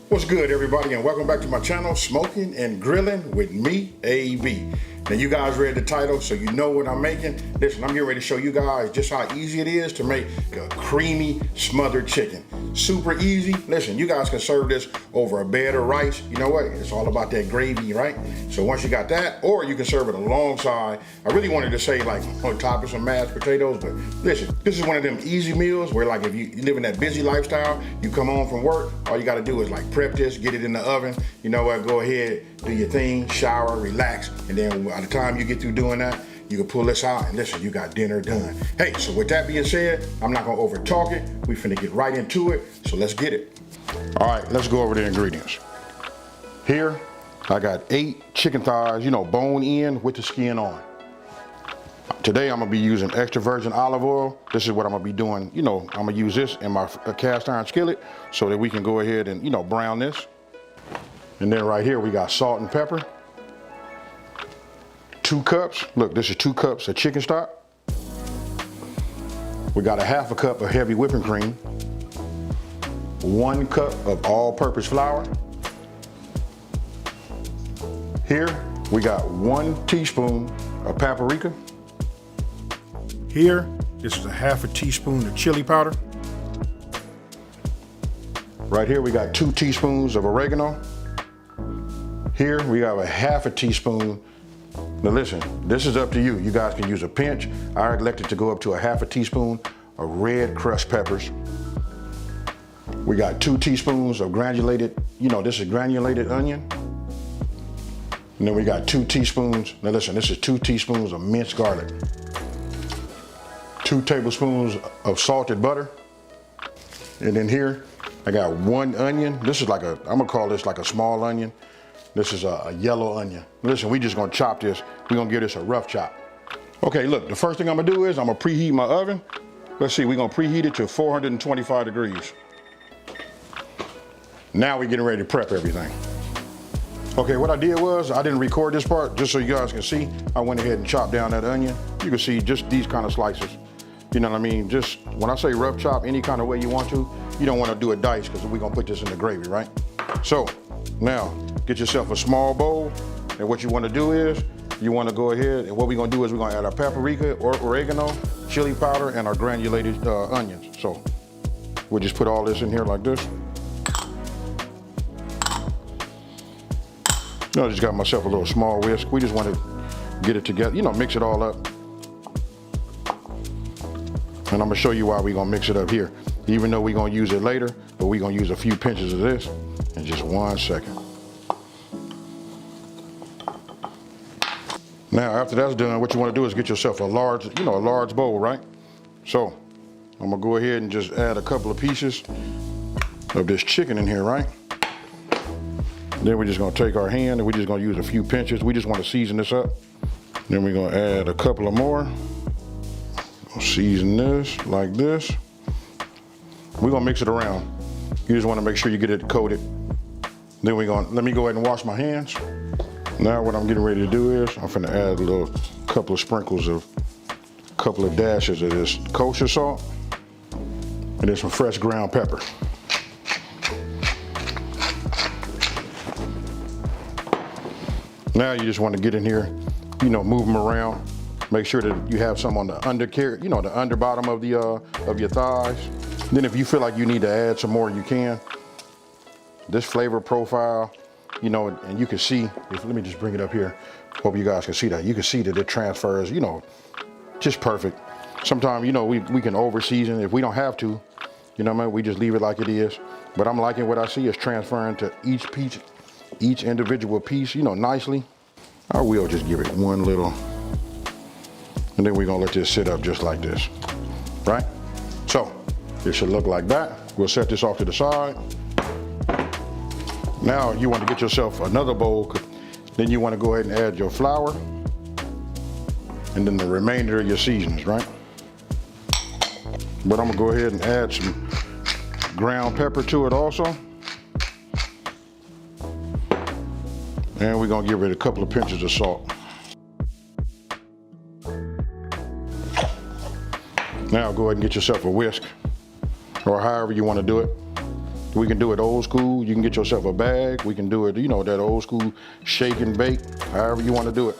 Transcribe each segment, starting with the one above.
What's good, everybody, and welcome back to my channel, Smoking and Grilling with me, AB. Now, you guys read the title, so you know what I'm making. Listen, I'm getting ready to show you guys just how easy it is to make a creamy smothered chicken. Super easy. Listen, you guys can serve this over a bed of rice. You know what? It's all about that gravy, right? So once you got that, or you can serve it alongside. I really wanted to say like on top of some mashed potatoes, but listen, this is one of them easy meals where like if you live in that busy lifestyle, you come home from work, all you got to do is like prep this, get it in the oven. You know what? Go ahead, do your thing, shower, relax, and then by the time you get through doing that, you can pull this out and listen, you got dinner done. Hey, so with that being said, I'm not gonna over talk it. We finna get right into it, so let's get it. All right, let's go over the ingredients. Here, I got 8 chicken thighs, bone in with the skin on. Today, I'm gonna be using extra virgin olive oil. This is what I'm gonna be doing. I'm gonna use this in my cast iron skillet so that we can go ahead and, brown this. And then right here, we got salt and pepper. 2 cups, look, this is 2 cups of chicken stock. We got a half a cup of heavy whipping cream. 1 cup of all-purpose flour. Here, we got 1 teaspoon of paprika. Here, this is a half a teaspoon of chili powder. Right here, we got 2 teaspoons of oregano. Here, we have a half a teaspoon. Now listen, this is up to you. You guys can use a pinch. I elected to go up to a half a teaspoon of red crushed peppers. We got 2 teaspoons of granulated, this is granulated onion. And then we got 2 teaspoons, now listen, this is 2 teaspoons of minced garlic. 2 tablespoons of salted butter. And then here, I got 1 onion. This is I'm gonna call this like a small onion. This is a yellow onion. Listen, we just gonna chop this. We're gonna give this a rough chop. Okay, look, the first thing I'm gonna do is I'm gonna preheat my oven. Let's see, we're gonna preheat it to 425 degrees. Now we're getting ready to prep everything. Okay, what I did was, I didn't record this part, just so you guys can see. I went ahead and chopped down that onion. You can see just these kind of slices. You know what I mean? Just, when I say rough chop, any kind of way you want to, you don't wanna do it dice, because we're gonna put this in the gravy, right? So, now, get yourself a small bowl, and what you want to do is, you want to go ahead, and what we're going to do is we're going to add our paprika, or oregano, chili powder, and our granulated onions. So, we'll just put all this in here like this. I just got myself a little small whisk. We just want to get it together, mix it all up. And I'm going to show you why we're going to mix it up here. Even though we're going to use it later, but we're going to use a few pinches of this. In just 1 second. Now, after that's done, what you want to do is get yourself a large, a large bowl, right? So, I'm gonna go ahead and just add a couple of pieces of this chicken in here, right? Then we're just gonna take our hand and we're just gonna use a few pinches. We just want to season this up. Then we're gonna add a couple of more. Season this like this. We're gonna mix it around. You just want to make sure you get it coated. Then let me go ahead and wash my hands. Now what I'm getting ready to do is, I'm gonna add a couple of sprinkles of, couple of dashes of this kosher salt, and then some fresh ground pepper. Now you just want to get in here, move them around. Make sure that you have some on the the under bottom of your thighs. Then if you feel like you need to add some more, you can. This flavor profile, and you can see, let me just bring it up here. Hope you guys can see that. You can see that it transfers, just perfect. Sometimes, we can over season if we don't have to, we just leave it like it is. But I'm liking what I see is transferring to each individual piece, nicely. I will just give it one little, and then we're gonna let this sit up just like this, right? So, it should look like that. We'll set this off to the side. Now you want to get yourself another bowl. Then you want to go ahead and add your flour and then the remainder of your seasonings, right? But I'm gonna go ahead and add some ground pepper to it also. And we're gonna give it a couple of pinches of salt. Now go ahead and get yourself a whisk, or however you want to do it. We can do it old school. You can get yourself a bag. We can do it, you know, that old school shake and bake, however you want to do it.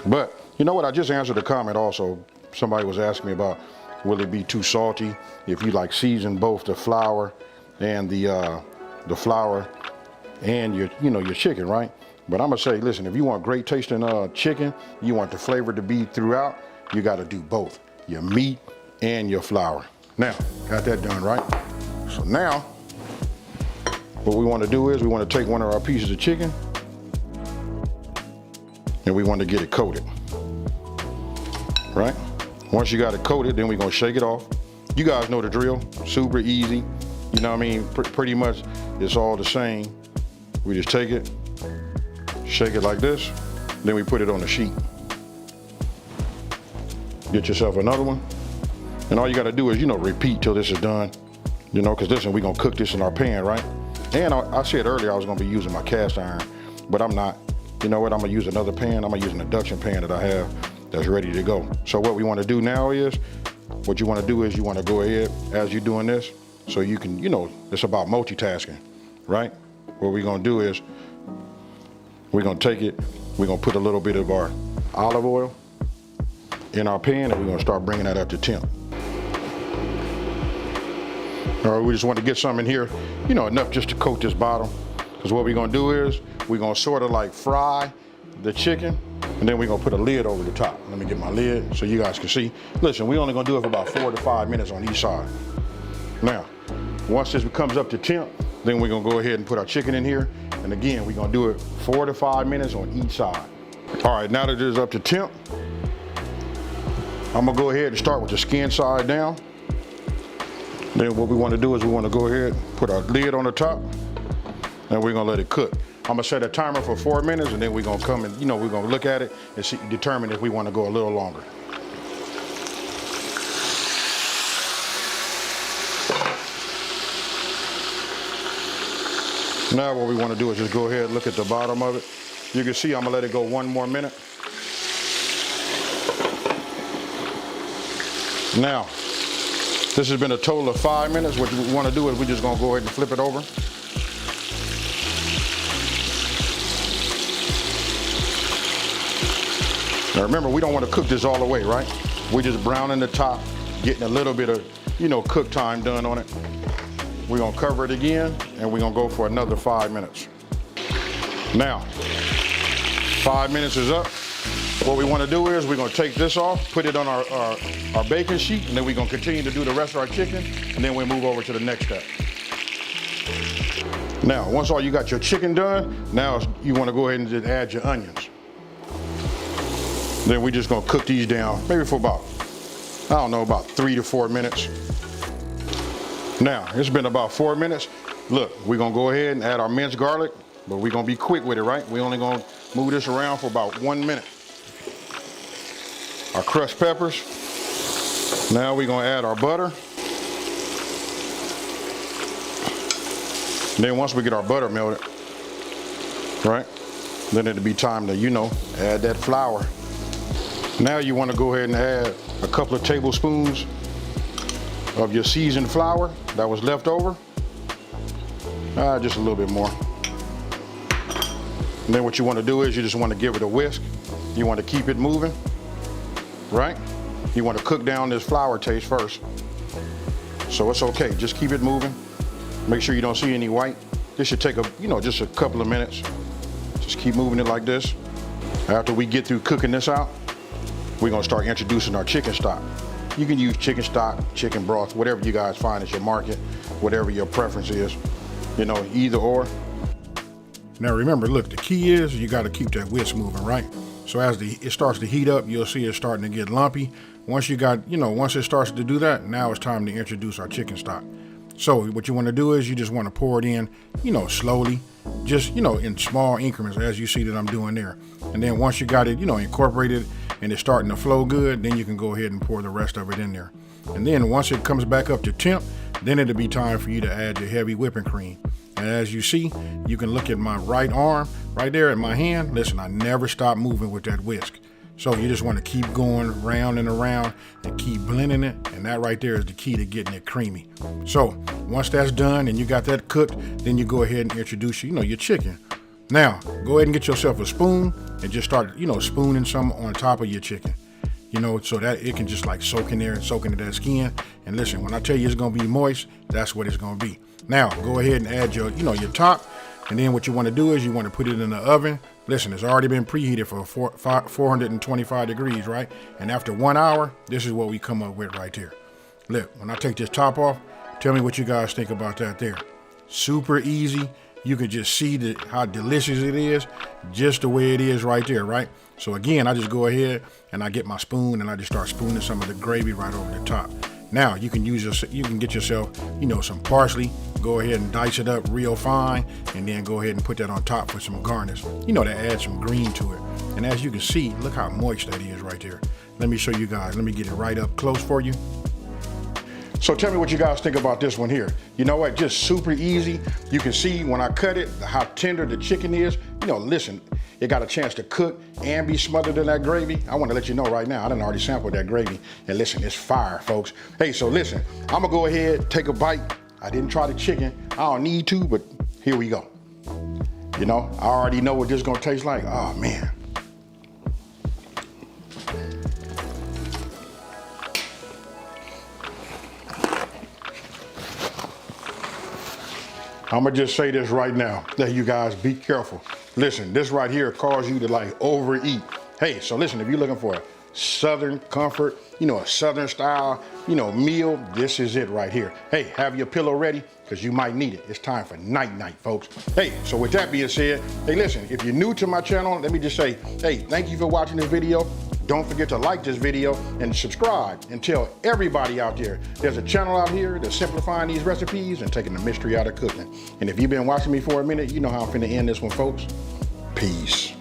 But you know what? I just answered a comment also. Somebody was asking me about, will it be too salty if you like season both the flour and the flour and your chicken, right? But I'm gonna say, listen, if you want great tasting chicken, you want the flavor to be throughout, you got to do both, your meat and your flour. Now, got that done, right? So now, what we want to do is we want to take one of our pieces of chicken and we want to get it coated, right? Once you got it coated, then we're gonna shake it off. You guys know the drill, super easy. You know what I mean? Pretty much it's all the same. We just take it, shake it like this, then we put it on the sheet. Get yourself another one. And all you gotta do is, repeat till this is done. Cause listen, we're gonna cook this in our pan, right? And I said earlier I was gonna be using my cast iron, but I'm not. You know what, I'm gonna use another pan. I'm gonna use an induction pan that I have that's ready to go. So what we wanna do now is, what you wanna do is you wanna go ahead as you're doing this, so you can, it's about multitasking, right? What we're gonna do is, we're gonna take it, we're gonna put a little bit of our olive oil in our pan and we're gonna start bringing that up to temp. All right, we just want to get some in here, enough just to coat this bottom. Because what we're gonna do is, we're gonna sort of like fry the chicken, and then we're gonna put a lid over the top. Let me get my lid so you guys can see. Listen, we're only gonna do it for about 4 to 5 minutes on each side. Now, once this comes up to temp, then we're gonna go ahead and put our chicken in here. And again, we're gonna do it 4 to 5 minutes on each side. All right, now that it is up to temp, I'm gonna go ahead and start with the skin side down. Then what we wanna do is we wanna go ahead, put our lid on the top, and we're gonna let it cook. I'm gonna set a timer for 4 minutes, and then we're gonna come and, we're gonna look at it and determine if we wanna go a little longer. Now what we wanna do is just go ahead and look at the bottom of it. You can see I'm gonna let it go 1 more minute. Now, this has been a total of 5 minutes. What we wanna do is we're just gonna go ahead and flip it over. Now remember, we don't wanna cook this all the way, right? We're just browning the top, getting a little bit of, cook time done on it. We're gonna cover it again, and we're gonna go for another 5 minutes. Now, 5 minutes is up. What we wanna do is we're gonna take this off, put it on our baking sheet, and then we're gonna continue to do the rest of our chicken, and then we'll move over to the next step. Now, once you got your chicken done, now you wanna go ahead and just add your onions. Then we're just gonna cook these down, maybe for about 3 to 4 minutes. Now, it's been about 4 minutes. Look, we're gonna go ahead and add our minced garlic, but we're gonna be quick with it, right? We're only gonna move this around for about 1 minute. Our crushed peppers. Now we're gonna add our butter. And then once we get our butter melted, right? Then it'll be time to, add that flour. Now you wanna go ahead and add a couple of tablespoons of your seasoned flour that was left over. Just a little bit more. And then what you want to do is you just want to give it a whisk. You want to keep it moving, right? You want to cook down this flour taste first. So it's okay, just keep it moving. Make sure you don't see any white. This should take just a couple of minutes. Just keep moving it like this. After we get through cooking this out, we're gonna start introducing our chicken stock. You can use chicken stock, chicken broth, whatever you guys find at your market, whatever your preference is, either or. Now remember, look, the key is you gotta keep that whisk moving, right? So as it starts to heat up, you'll see it starting to get lumpy. Once once it starts to do that, now it's time to introduce our chicken stock. So what you wanna do is you just wanna pour it in, slowly, just, in small increments as you see that I'm doing there. And then once you got it, incorporated and it's starting to flow good, then you can go ahead and pour the rest of it in there. And then once it comes back up to temp, then it'll be time for you to add your heavy whipping cream. And as you see, you can look at my right arm, right there at my hand. Listen, I never stop moving with that whisk. So you just want to keep going round and around and keep blending it. And that right there is the key to getting it creamy. So Once that's done and you got that cooked, then you go ahead and introduce, your chicken. Now, go ahead and get yourself a spoon and just start, spooning some on top of your chicken. So that it can just like soak in there and soak into that skin. And listen, when I tell you it's gonna be moist, that's what it's gonna be. Now, go ahead and add your, your top. And then what you wanna do is you wanna put it in the oven. Listen, it's already been preheated for 425 degrees, right? And after 1 hour, this is what we come up with right there. Look, when I take this top off, tell me what you guys think about that there. Super easy. You can just see how delicious it is, just the way it is right there, right? So again, I just go ahead and I get my spoon and I just start spooning some of the gravy right over the top. Now you can get yourself, some parsley. Go ahead and dice it up real fine, and then go ahead and put that on top for some garnish. To add some green to it. And as you can see, look how moist that is right there. Let me show you guys. Let me get it right up close for you. So tell me what you guys think about this one here. You know what, just super easy. You can see when I cut it, how tender the chicken is. Listen, it got a chance to cook and be smothered in that gravy. I want to let you know right now, I done already sampled that gravy. And listen, it's fire, folks. Hey, so listen, I'm gonna go ahead, take a bite. I didn't try the chicken. I don't need to, but here we go. I already know what this is gonna taste like. Oh man. I'm gonna just say this right now, that you guys be careful. Listen, this right here causes you to like overeat. Hey, so listen, if you're looking for a Southern comfort, a Southern style, meal, this is it right here. Hey, have your pillow ready, because you might need it. It's time for night-night, folks. Hey, so with that being said, hey, listen, if you're new to my channel, let me just say, hey, thank you for watching this video. Don't forget to like this video and subscribe, and tell everybody out there there's a channel out here that's simplifying these recipes and taking the mystery out of cooking. And if you've been watching me for a minute, you know how I'm finna end this one, folks. Peace.